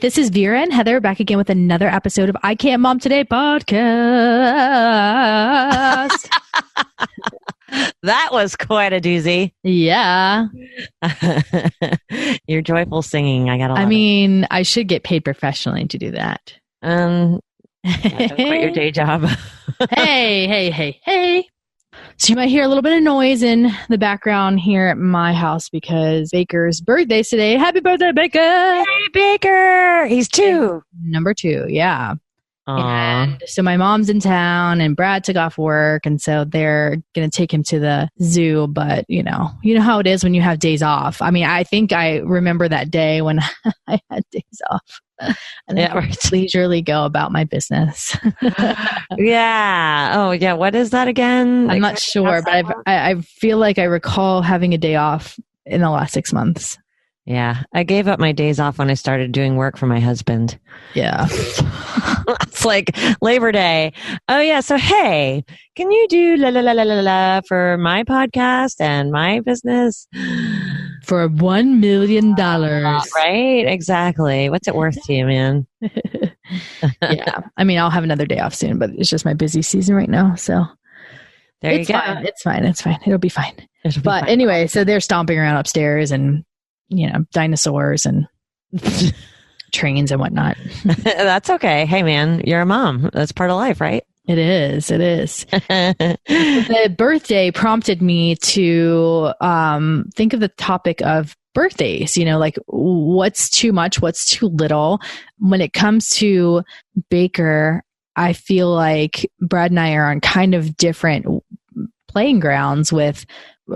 this is Vera and Heather back again with another episode of I Can't Mom Today podcast. That was quite a doozy. Yeah. Your joyful singing. I got a lot. I mean, I should get paid professionally to do that. Don't quit your day job. Hey. So you might hear a little bit of noise in the background here at my house because Baker's birthday's today. Happy birthday, Baker! Hey, Baker! He's 2. Number 2, yeah. Aww. And so my mom's in town and Brad took off work, and so they're going to take him to the zoo. But you know how it is when you have days off. I mean, I think I remember that day when I had days off. And I could leisurely go about my business. Yeah. Oh, yeah. What is that again? I'm not sure, but I feel like I recall having a day off in the last 6 months. Yeah. I gave up my days off when I started doing work for my husband. Yeah. It's like Labor Day. Oh, yeah. So, hey, can you do la la la la la la for my podcast and my business? For $1 million. Right? Exactly. What's it worth to you, man? Yeah. I mean, I'll have another day off soon, but it's just my busy season right now. So there you go. It's fine. It'll be fine. But anyway, so they're stomping around upstairs and, dinosaurs and trains and whatnot. That's okay. Hey, man, you're a mom. That's part of life, right? It is. The birthday prompted me to think of the topic of birthdays, like what's too much, what's too little. When it comes to Baker, I feel like Brad and I are on kind of different playing grounds with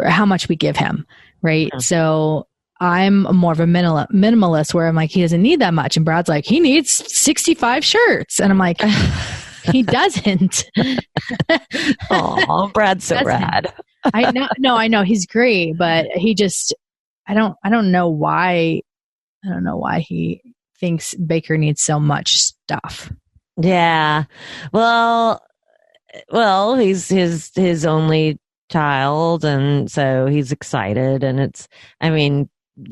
how much we give him, right? Yeah. So I'm more of a minimalist where I'm like, he doesn't need that much. And Brad's like, he needs 65 shirts. And I'm like, he doesn't. Oh, Brad's so rad. I know. No, I know he's great, but he just, I don't know why. I don't know why he thinks Baker needs so much stuff. Yeah. Well, he's his only child. And so he's excited, and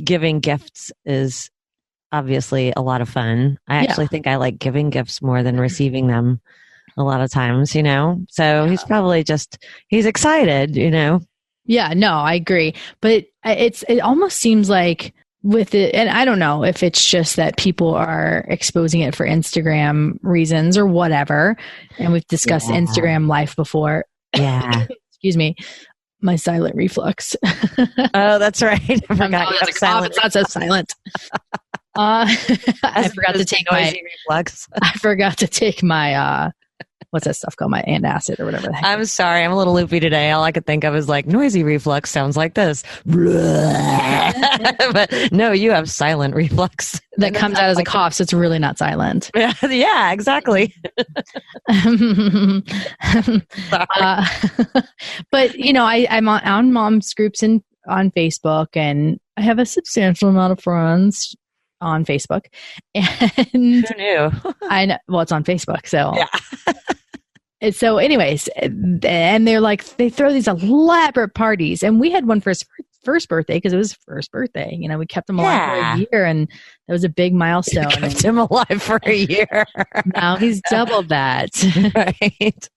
giving gifts is obviously a lot of fun. I actually think I like giving gifts more than receiving them a lot of times, so he's probably he's excited, Yeah, no, I agree. But it almost seems like with it, and I don't know if it's just that people are exposing it for Instagram reasons or whatever. And we've discussed Instagram life before. Yeah. Excuse me. My silent reflux. Oh, that's right. I forgot you have silent. It's not so silent. I forgot to take my reflux. I forgot to take my what's that stuff called? My antacid or whatever the heck. I'm sorry. I'm a little loopy today. All I could think of is like noisy reflux sounds like this. But no, you have silent reflux. That comes out as a cough, so it's really not silent. Yeah, exactly. But I'm on mom's groups on Facebook, and I have a substantial amount of friends on Facebook. And who knew? I know. Well, it's on Facebook, so yeah. So anyways, and they're like, they throw these elaborate parties, and we had one for his first birthday because it was his first birthday. We kept him alive for a year, and that was a big milestone. You kept him alive for a year. Now he's doubled that. Right.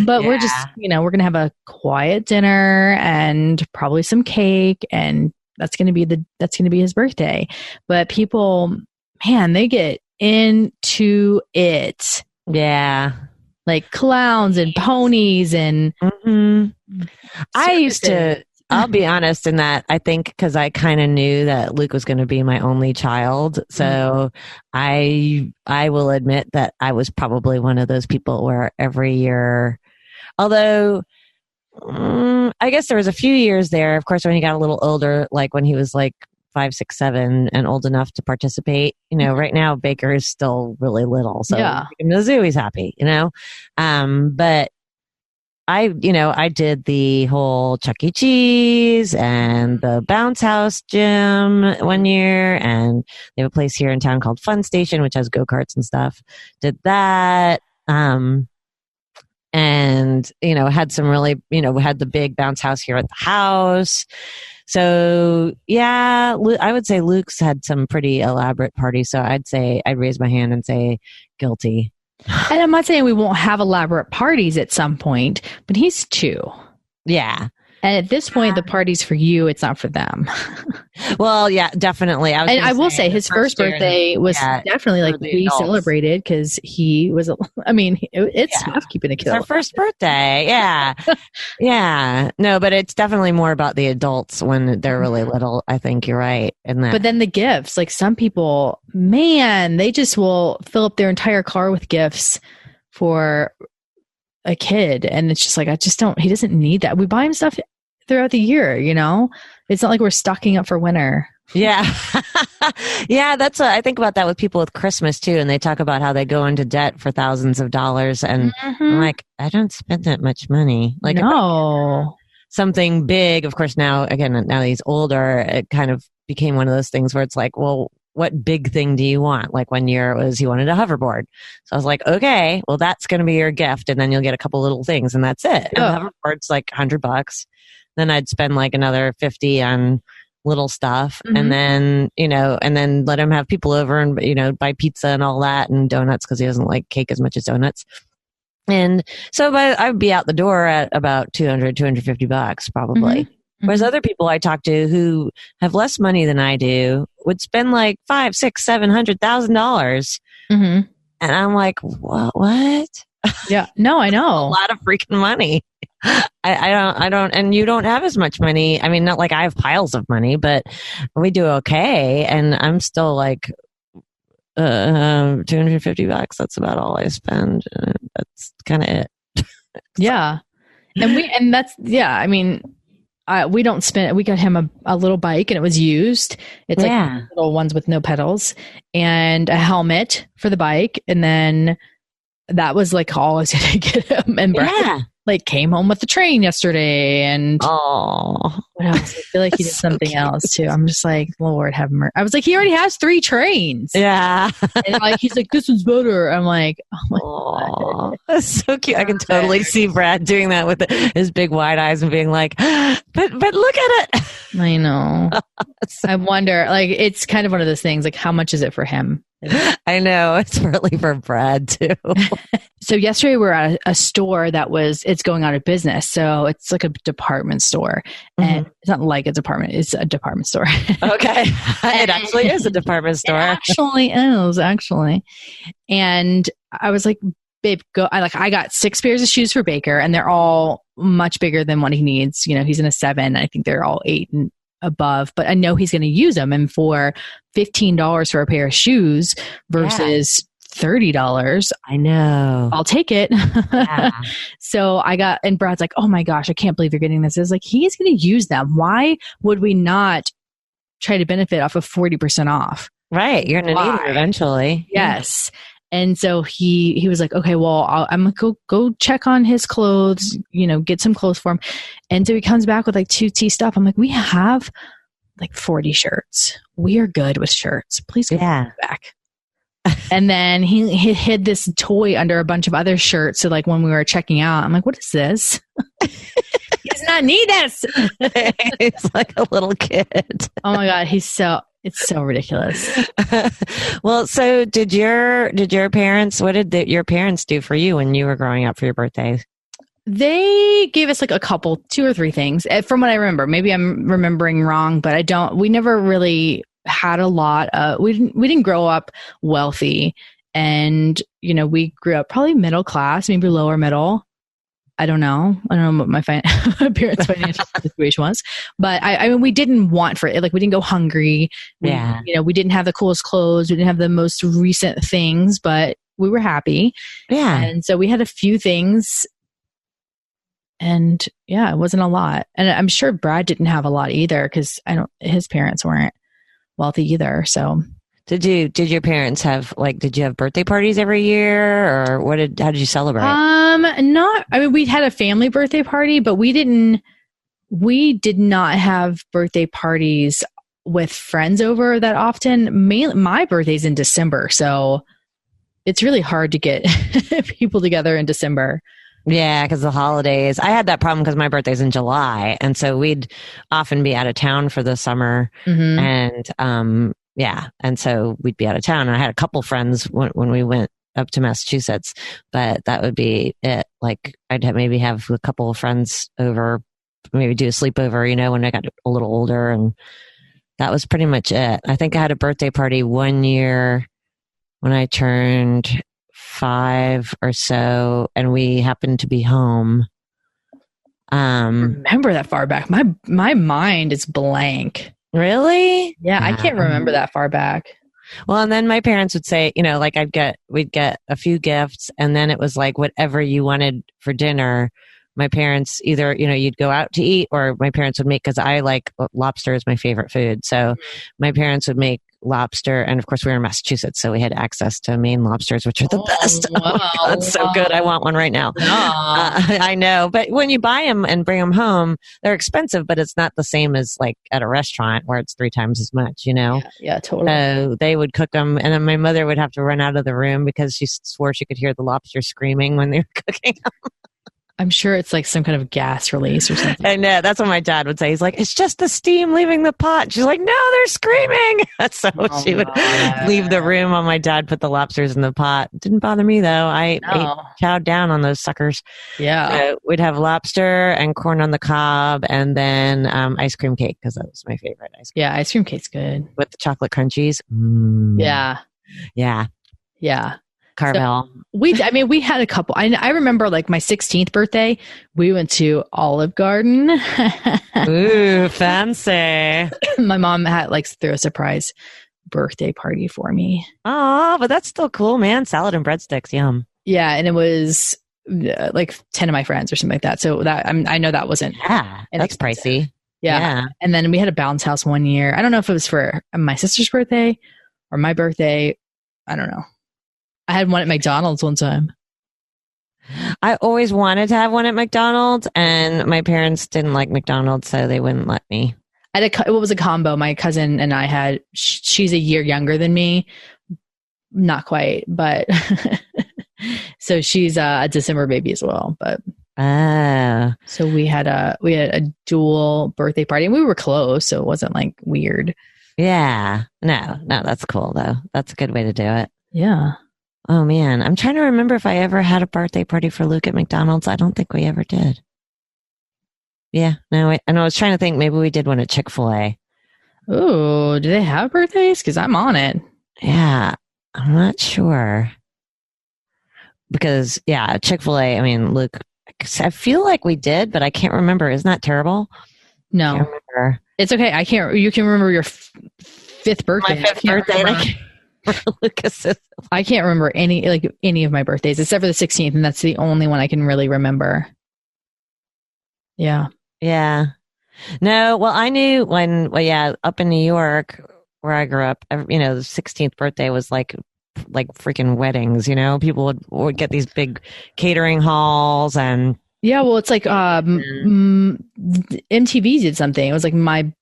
But we're just, we're going to have a quiet dinner and probably some cake, and that's going to be his birthday. But people, man, they get into it. Yeah. Like clowns and ponies and I used to, I'll be honest in that, I think because I kind of knew that Luke was going to be my only child. So I will admit that I was probably one of those people where every year, although I guess there was a few years there, of course, when he got a little older, like when he was like 5, 6, 7 and old enough to participate. Right now Baker is still really little. So take him to the zoo, he's happy, but I did the whole Chuck E. Cheese and the bounce house gym one year, and they have a place here in town called Fun Station, which has go-karts and stuff. Did that. And, had some really, we had the big bounce house here at the house. So yeah, I would say Luke's had some pretty elaborate parties. So I'd raise my hand and say guilty. And I'm not saying we won't have elaborate parties at some point, but he's 2. Yeah. And at this point, the party's for you. It's not for them. Well, yeah, definitely. I will say his first birthday was definitely like we celebrated because he was, it's tough keeping a kid. It's our first birthday. Yeah. Yeah. No, but it's definitely more about the adults when they're really little. I think you're right in that. But then the gifts, like some people, man, they just will fill up their entire car with gifts for a kid. And it's just like, he doesn't need that. We buy him stuff throughout the year, it's not like we're stocking up for winter. Yeah. Yeah. I think about that with people with Christmas too. And they talk about how they go into debt for thousands of dollars. And I'm like, I don't spend that much money. Like, no. Something big, of course, now he's older, it kind of became one of those things where it's like, well, what big thing do you want? Like 1 year it was he wanted a hoverboard. So I was like, okay, well, that's going to be your gift. And then you'll get a couple little things and that's it. Oh. And the hoverboard's like $100. Then I'd spend like another 50 on little stuff. And then, and then let him have people over and, buy pizza and all that and donuts because he doesn't like cake as much as donuts. And so I'd be out the door at about $250 probably. Whereas other people I talk to who have less money than I do would spend like $500,000, $600,000, $700,000. And I'm like, what? Yeah. No, I know. A lot of freaking money. I don't, and you don't have as much money. I mean, not like I have piles of money, but we do okay. And I'm still like, $250. That's about all I spend. That's kind of it. Yeah. We don't spend, we got him a little bike and it was used. It's like little ones with no pedals and a helmet for the bike. And then that was like all I was going to get him. And Brad came home with the train yesterday and what else? I feel like he did something else too. I'm just like, Lord have mercy. I was like, he already has 3 trains. Yeah. And he's like, this one's better. I'm like, oh my God. That's so cute. I can totally see Brad doing that with his big wide eyes and being like, but look at it. I know. I wonder, it's kind of one of those things, like how much is it for him? I know. It's really for Brad too. So yesterday we were at a store it's going out of business. So it's like a department store and it's not like a department. It's a department store. Okay. It actually is a department store. It actually is actually. And I was like, babe, go. I got 6 pairs of shoes for Baker and they're all much bigger than what he needs. He's in a 7. I think they're all 8 and above, but I know he's going to use them. And for $15 for a pair of shoes versus $30, I know, I'll take it. Yeah. So and Brad's like, oh my gosh, I can't believe you're getting this. It's like, he's going to use them. Why would we not try to benefit off of 40% off? Right. You're going to need it eventually. Yes. And so he was like, okay, well, I'm going to go check on his clothes, get some clothes for him. And so he comes back with 2 T stuff. I'm like, we have 40 shirts. We are good with shirts. Please go back. And then he hid this toy under a bunch of other shirts. So when we were checking out, I'm like, what is this? He does not need this. He's like a little kid. Oh my God. It's so ridiculous. Well, so did your parents, what did your parents do for you when you were growing up for your birthdays? They gave us a couple, 2 or 3 things from what I remember. Maybe I'm remembering wrong, but we never really had a lot we didn't grow up wealthy and, we grew up probably middle class, maybe lower middle. I don't know what my parents' financial situation was, but I mean, we didn't want for it. We didn't go hungry. We didn't have the coolest clothes. We didn't have the most recent things, but we were happy. Yeah. And so we had a few things and it wasn't a lot. And I'm sure Brad didn't have a lot either because his parents weren't wealthy either. So did your parents have did you have birthday parties every year or how did you celebrate? We had a family birthday party, but we did not have birthday parties with friends over that often. My birthday's in December, so it's really hard to get people together in December. Yeah, because the holidays. I had that problem because my birthday's in July, and so we'd often be out of town for the summer, and yeah, and so we'd be out of town. And I had a couple friends when we went up to Massachusetts, but that would be it. Like maybe have a couple of friends over, maybe do a sleepover, when I got a little older, and that was pretty much it. I think I had a birthday party one year when I turned 5 or so, and we happened to be home. Remember that far back? My mind is blank. Really? Yeah, I can't remember that far back. Well, and then my parents would say, like we'd get a few gifts, and then it was like whatever you wanted for dinner. My parents either, you'd go out to eat, or my parents would make, because I like lobster is my favorite food. So my parents would make lobster, and of course we were in Massachusetts, so we had access to Maine lobsters, which are the best. Wow, oh my God, it's so good. I want one right now. I know, but when you buy them and bring them home, they're expensive, but it's not the same as like at a restaurant where it's 3 times as much. Yeah, totally. So they would cook them, and then my mother would have to run out of the room because she swore she could hear the lobster screaming when they were cooking them. I'm sure it's like some kind of gas release or something. I know. That's what my dad would say. He's like, it's just the steam leaving the pot. She's like, no, they're screaming. So she would leave the room while my dad put the lobsters in the pot. Didn't bother me, though. I chowed down on those suckers. Yeah. So we'd have lobster and corn on the cob, and then ice cream cake, because that was my favorite ice cream. Yeah, ice cream cake's good. With the chocolate crunchies. Yeah. Yeah. Yeah. Carvel. So we had a couple. I remember like my 16th birthday, we went to Olive Garden. Ooh, fancy. My mom had threw a surprise birthday party for me. Oh, but that's still cool, man. Salad and breadsticks, yum. Yeah, and it was like 10 of my friends or something like that. So that I know that wasn't. Yeah, that's pricey. Yeah. And then we had a bounce house one year. I don't know if it was for my sister's birthday or my birthday. I don't know. I had one at McDonald's one time. I always wanted to have one at McDonald's, and my parents didn't like McDonald's, so they wouldn't let me. It was a combo. My cousin and I had, she's a year younger than me. Not quite, but so she's a December baby as well. But so we had a dual birthday party, and we were close, so it wasn't like weird. Yeah. No, that's cool though. That's a good way to do it. Yeah. Oh man, I'm trying to remember if I ever had a birthday party for Luke at McDonald's. I don't think we ever did. Yeah, no, and I was trying to think, maybe we did one at Chick-fil-A. Oh, do they have birthdays? Because I'm on it. Yeah, I'm not sure. Because, yeah, Chick-fil-A, I mean, Luke, I feel like we did, but I can't remember. Isn't that terrible? No. Can't remember. It's okay. You can remember your fifth birthday. My 5th birthday. Lucas's. I can't remember any of my birthdays except for the 16th, and that's the only one I can really remember. Yeah. Yeah. No, well, I knew up in New York where I grew up, the 16th birthday was like freaking weddings, people would get these big catering halls and. Yeah, well, it's like MTV did something. It was like my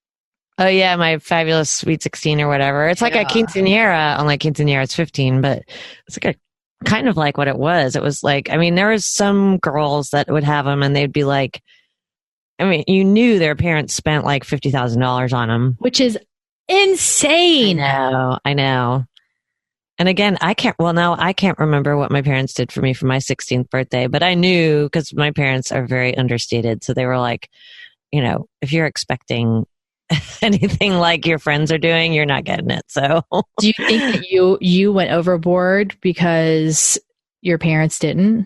fabulous Sweet 16 or whatever. It's like a quinceanera, unlike quinceanera, it's 15, but it's like kind of like what it was. It was like, there was some girls that would have them, and they'd be like, you knew their parents spent like $50,000 on them. Which is insane. I know. And again, I can't remember what my parents did for me for my 16th birthday, but I knew, because my parents are very understated. So they were like, if you're expecting anything like your friends are doing, you're not getting it. So do you think that you went overboard because your parents didn't?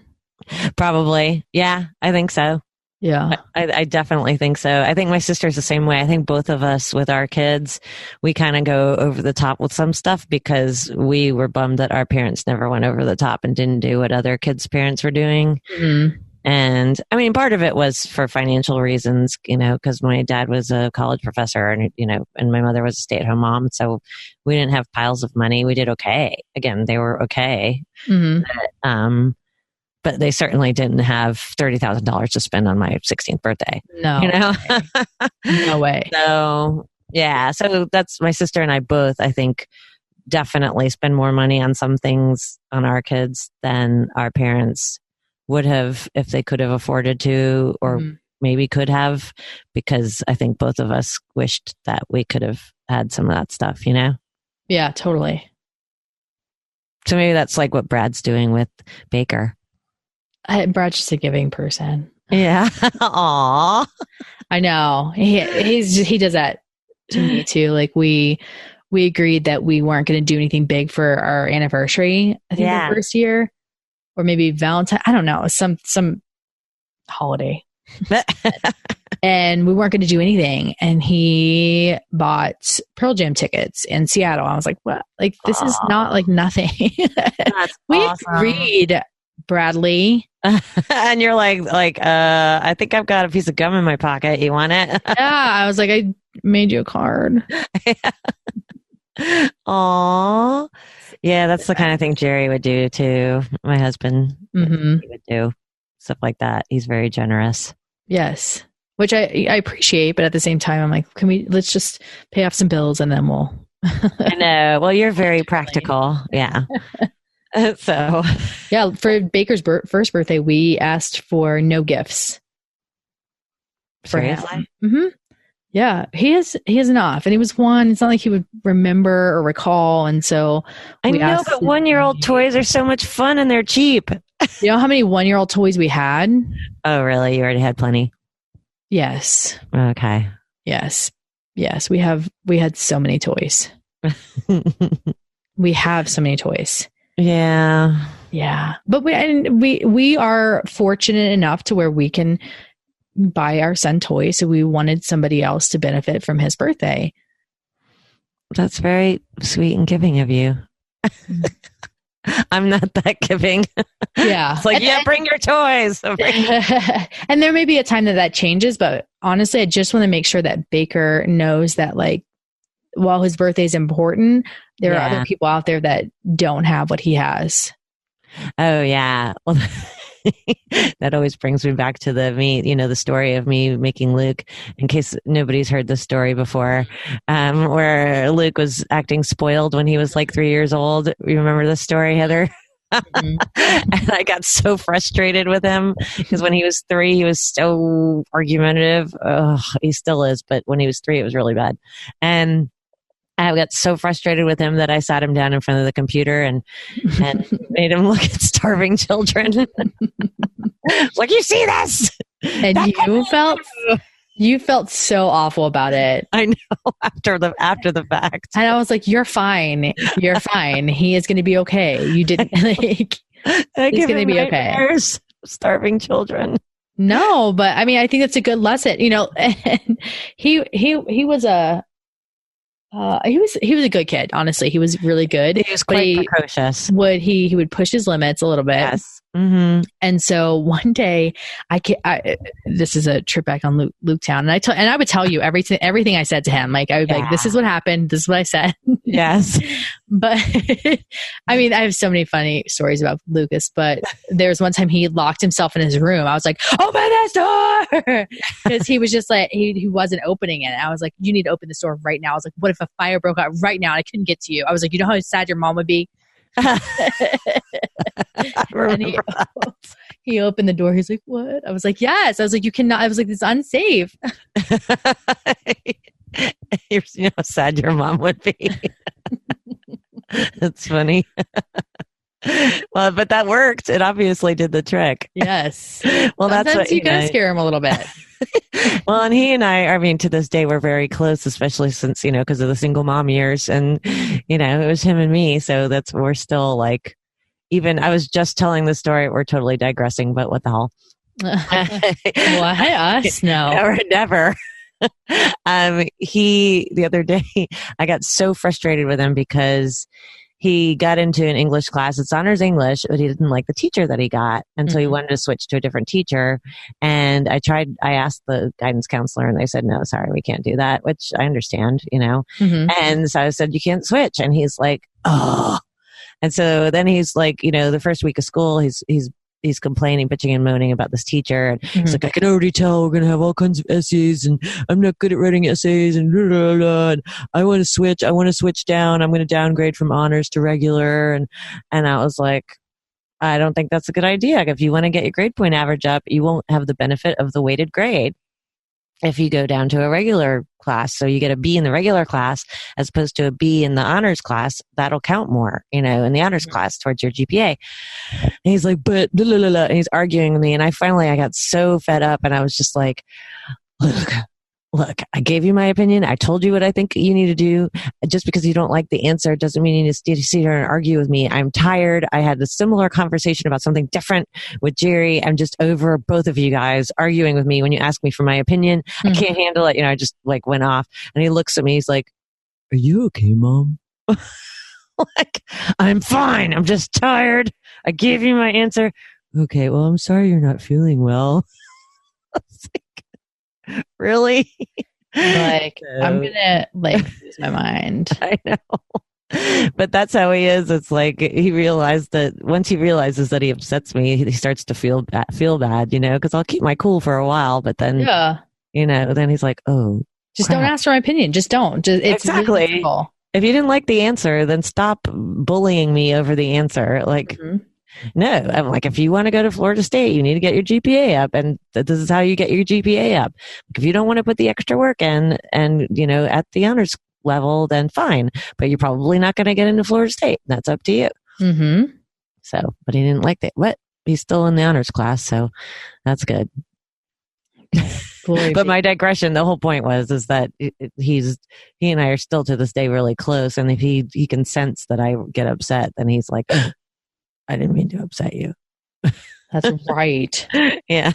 Probably. Yeah, I think so. Yeah. I definitely think so. I think my sister's the same way. I think both of us with our kids, we kind of go over the top with some stuff because we were bummed that our parents never went over the top and didn't do what other kids' parents were doing. Mm-hmm. And part of it was for financial reasons, because my dad was a college professor and, and my mother was a stay-at-home mom. So we didn't have piles of money. We did okay. Again, they were okay. Mm-hmm. But they certainly didn't have $30,000 to spend on my 16th birthday. No. No way. So, yeah. So that's my sister and I both, I think, definitely spend more money on some things on our kids than our parents would have if they could have afforded to, or maybe could have, because I think both of us wished that we could have had some of that stuff, you know? Yeah, totally. So maybe that's like what Brad's doing with Baker. Brad's just a giving person. Yeah. Aw. I know. He does that to me too. Like we agreed that we weren't going to do anything big for our anniversary. I think the first year, or maybe Valentine. I don't know, some holiday. And we weren't going to do anything. And he bought Pearl Jam tickets in Seattle. I was like, what? Like, this is not like nothing. We awesome. agreed, Bradley. And you're like, I think I've got a piece of gum in my pocket. You want it? Yeah. I was like, I made you a card. Aw. Yeah, that's the kind of thing Jerry would do too. My husband, he would do stuff like that. He's very generous. Yes. Which I appreciate, but at the same time, I'm like, let's just pay off some bills and then we'll. I know. Well, you're very practical. Yeah. So. Yeah. For Baker's first birthday, we asked for no gifts. For him. Yeah. He has enough. And he was one. It's not like he would remember or recall. And so. I know, but 1-year-old toys are so much fun and they're cheap. You know how many 1-year-old toys we had? Oh, really? You already had plenty? Yes. Okay. Yes. We had so many toys. We have so many toys. Yeah. Yeah. But we are fortunate enough to where we can buy our son toys. So we wanted somebody else to benefit from his birthday. That's very sweet and giving of you. I'm not that giving. Yeah. It's like, bring your toys. And there may be a time that changes, but honestly, I just want to make sure that Baker knows that, like, while his birthday is important, there are other people out there that don't have what he has. Oh, yeah. Well, that always brings me back to the story of me making Luke, in case nobody's heard the story before, where Luke was acting spoiled when he was like 3 years old. You remember this story, Heather? And I got so frustrated with him because when he was 3, he was so argumentative. He still is, but when he was 3, it was really bad. And I got so frustrated with him that I sat him down in front of the computer and made him look at starving children. Like, you see this? And you felt so awful about it. I know, after the fact. And I was like, you're fine. You're fine. He is going to be okay. You didn't like, he's going to be okay. Starving children. No, but I mean, I think it's a good lesson, and he was a good kid. Honestly, he was really good. He was quite precocious. He would push his limits a little bit. Yes. Mm-hmm. And so one day, this is a trip back on Luketown, and I would tell you everything I said to him. Like, I would be like, "This is what happened. This is what I said." Yes. But I mean, I have so many funny stories about Lucas. But there was one time he locked himself in his room. I was like, "Open this door!" Because he was just like he wasn't opening it. I was like, "You need to open this door right now." I was like, "What if a fire broke out right now and I couldn't get to you?" I was like, "You know how sad your mom would be." And he opened the door. He's like, "What?" I was like, "Yes." I was like, "You cannot." I was like, "It's unsafe." You know how sad your mom would be. That's funny. Well, but that worked. It obviously did the trick. Yes. Well, sometimes that's what you gotta scare him a little bit. Well, and he and I mean, to this day, we're very close, especially since, because of the single mom years. And, it was him and me. So we're still like, even, I was just telling the story. We're totally digressing, but what the hell? Why us? No. Never. The other day, I got so frustrated with him because he got into an English class. It's honors English, but he didn't like the teacher that he got. And so he wanted to switch to a different teacher. And I asked the guidance counselor and they said, "No, sorry, we can't do that," which I understand, And so I said, "You can't switch." And he's like, "Oh." And so then he's like, the first week of school, he's complaining, bitching and moaning about this teacher. And he's like, "I can already tell we're going to have all kinds of essays and I'm not good at writing essays and blah, blah, blah, and I want to switch down. I'm going to downgrade from honors to regular." And I was like, I don't think that's a good idea. If you want to get your grade point average up, you won't have the benefit of the weighted grade if you go down to a regular class. So you get a B in the regular class as opposed to a B in the honors class. That'll count more, in the honors class towards your GPA. And he's like, but blah, blah, blah, blah. And he's arguing with me. And I got so fed up, and I was just like, look, I gave you my opinion. I told you what I think you need to do. Just because you don't like the answer doesn't mean you need to sit here and argue with me. I'm tired. I had a similar conversation about something different with Jerry. I'm just over both of you guys arguing with me when you ask me for my opinion. I can't handle it. I just went off, and he looks at me. He's like, are you okay, Mom? I'm fine. I'm just tired. I gave you my answer. Okay. Well, I'm sorry you're not feeling well. Really? I'm gonna lose my mind. I know. But that's how he is. It's like he realized that once he realizes that he upsets me, he starts to feel bad, because I'll keep my cool for a while, but then, then he's like, oh, just don't ask for my opinion. Just don't. It's exactly. Really simple. If you didn't like the answer, then stop bullying me over the answer. No, I'm like, if you want to go to Florida State, you need to get your GPA up. And this is how you get your GPA up. If you don't want to put the extra work in and, at the honors level, then fine. But you're probably not going to get into Florida State. That's up to you. Mm-hmm. So, but he didn't like that. What? He's still in the honors class. So that's good. But my digression, the whole point is that he and I are still to this day really close. And if he can sense that I get upset, then he's like, I didn't mean to upset you. That's right. Yeah.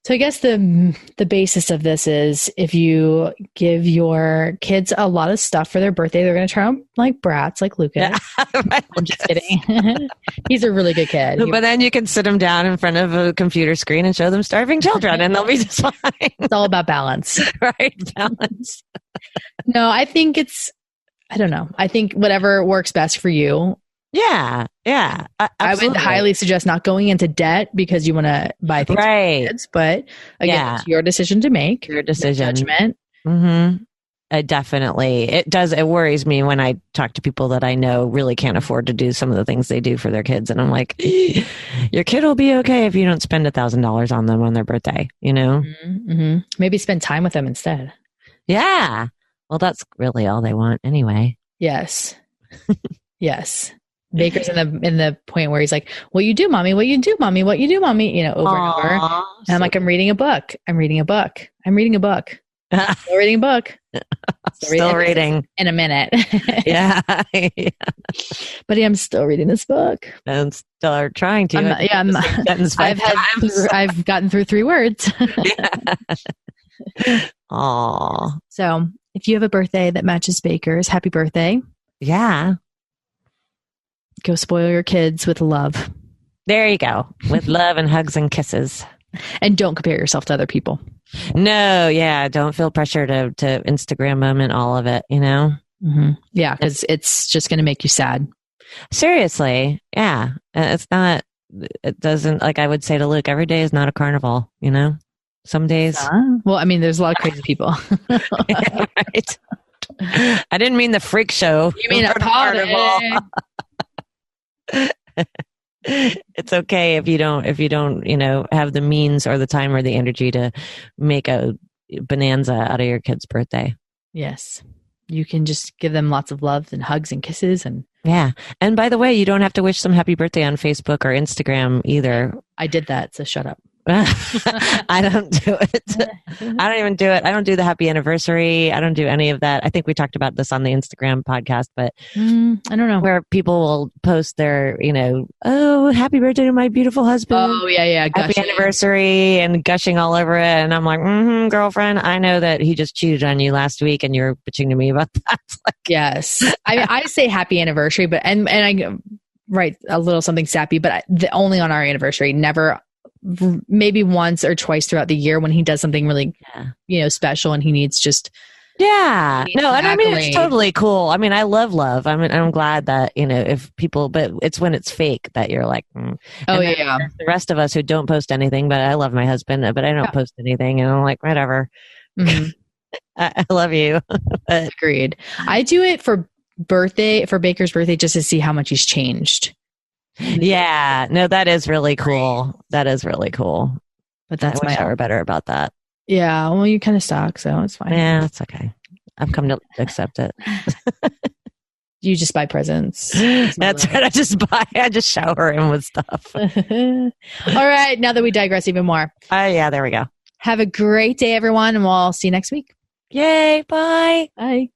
So I guess the basis of this is if you give your kids a lot of stuff for their birthday, they're going to turn out like brats, like Lucas. Yeah. I'm just kidding. He's a really good kid. But then you can sit them down in front of a computer screen and show them starving children, and they'll be just fine. It's all about balance. Right? Balance. No, I think I don't know. I think whatever works best for you. Yeah. I would highly suggest not going into debt because you want to buy things for kids, but again, it's your decision to make. Your decision. No judgment. Mm-hmm. Definitely. It does. It worries me when I talk to people that I know really can't afford to do some of the things they do for their kids. And I'm like, your kid will be okay if you don't spend $1,000 on them on their birthday, Mm-hmm. Maybe spend time with them instead. Yeah. Well, that's really all they want anyway. Yes. Yes. Baker's in the point where he's like, what you do, mommy? What you do, mommy? What you do, mommy? Over and over. And I'm like, I'm reading a book. I'm reading a book. Still reading a book. Still reading. In a minute. Yeah. But I'm still reading this book. And still trying to. I've gotten through 3 words. Aww. So if you have a birthday that matches Baker's, happy birthday. Yeah. Go spoil your kids with love. There you go. With love and hugs and kisses. And don't compare yourself to other people. No, yeah. Don't feel pressure to Instagram them and all of it, Mm-hmm. Yeah, because it's just going to make you sad. Seriously. Yeah. It doesn't, like I would say to Luke, every day is not a carnival, Some days. Well, I mean, there's a lot of crazy people. Yeah, right. I didn't mean the freak show. You mean a carnival? It's okay if you don't, have the means or the time or the energy to make a bonanza out of your kid's birthday. Yes. You can just give them lots of love and hugs and kisses and yeah. And by the way, you don't have to wish them happy birthday on Facebook or Instagram either. I did that, so shut up. I don't do it. I don't even do it. I don't do the happy anniversary. I don't do any of that. I think we talked about this on the Instagram podcast, but I don't know, where people will post their, oh, happy birthday to my beautiful husband. Oh yeah. Happy anniversary and gushing all over it. And I'm like, girlfriend, I know that he just cheated on you last week and you're bitching to me about that. Yes. I say happy anniversary, but, and I write a little something sappy, but only on our anniversary, never maybe once or twice throughout the year when he does something really, special and he needs just. Yeah. No, and I mean, it's totally cool. I mean, I love. I mean, I'm glad that, if people, but it's when it's fake that you're like, Oh, yeah. The rest of us who don't post anything, but I love my husband, but I don't post anything. And I'm like, whatever. Mm-hmm. I love you. Agreed. I do it for Baker's birthday just to see how much he's changed. Yeah. No, that is really cool. That is really cool. But that's I wish I were better about that. Yeah. Well, you kind of suck, so it's fine. Yeah, it's okay. I've come to accept it. You just buy presents. That's right. I just shower him with stuff. All right. Now that we digress even more. Yeah, there we go. Have a great day, everyone, and we'll see you next week. Yay. Bye. Bye.